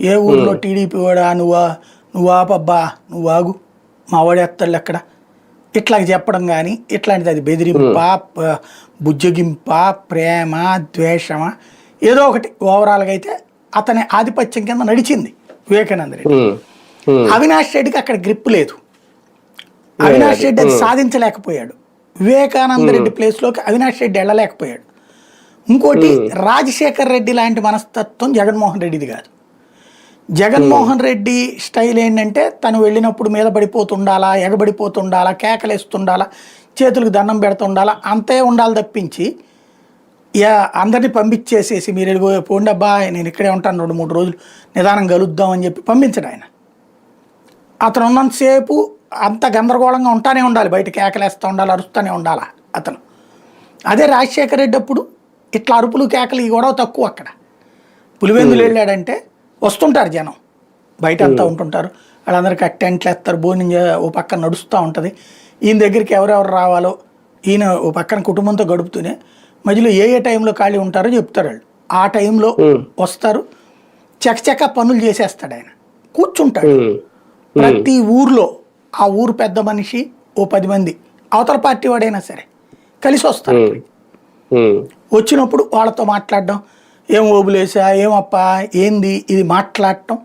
ఏ ఊర్లో టీడీపీ వాడా నువ్వు ఆపబ్బా నువ్వు ఆగు మా వాడేస్తాడు ఎక్కడ ఇట్లా చెప్పడం కానీ ఇట్లాంటిది అది బెదిరింపా బుజ్జగింప ప్రేమ ద్వేషమా ఏదో ఒకటి ఓవరాల్గా అయితే అతని ఆధిపత్యం కింద నడిచింది వివేకానంద రెడ్డి. అవినాష్ రెడ్డికి అక్కడ గ్రిప్ లేదు. అవినాష్ రెడ్డి అది సాధించలేకపోయాడు. వివేకానంద రెడ్డి ప్లేస్లోకి అవినాష్ రెడ్డి వెళ్ళలేకపోయాడు. ఇంకోటి రాజశేఖర్ రెడ్డి లాంటి మనస్తత్వం జగన్మోహన్ రెడ్డిది కాదు. జగన్మోహన్ రెడ్డి స్టైల్ ఏంటంటే తను వెళ్ళినప్పుడు మీద పడిపోతుండాలా, ఎగబడిపోతుండాలా, కేకలేస్తుండాలా, చేతులకు దండం పెడుతుండాలా, అంతే ఉండాలి తప్పించి అందరినీ పంపించేసేసి మీరు పోండి అబ్బా నేను ఇక్కడే ఉంటాను 2-3 రోజులు నిదానం కలుద్దాం అని చెప్పి పంపించడు ఆయన. అతను ఉన్నంతసేపు అంత గందరగోళంగా ఉంటానే ఉండాలి, బయట కేకలేస్తూ ఉండాలి, అరుస్తూనే ఉండాలి అతను. అదే రాజశేఖర రెడ్డి అప్పుడు ఇట్లా అరుపులు కేకలు ఈ గొడవ తక్కువ. అక్కడ పులివెందులు వెళ్ళాడంటే వస్తుంటారు జనం, బయట అంతా ఉంటుంటారు, వాళ్ళందరికీ టెంట్లు వేస్తారు, భోజనం ఓ పక్కన నడుస్తూ ఉంటుంది. ఈయన దగ్గరికి ఎవరెవరు రావాలో ఈయన ఓ పక్కన కుటుంబంతో గడుపుతూనే మధ్యలో ఏ టైంలో ఖాళీ ఉంటారో చెప్తారు వాళ్ళు. ఆ టైంలో వస్తారు, చకచక పనులు చేసేస్తాడు ఆయన, కూర్చుంటాడు. ప్రతి ఊర్లో ఆ ఊరు పెద్ద మనిషి ఓ 10 మంది అవతల పార్టీ వాడైనా సరే కలిసి వస్తారు. వచ్చినప్పుడు వాళ్ళతో మాట్లాడడం, ఏం ఓబులేసా ఏమప్పా ఏంది ఇది మాట్లాడటం,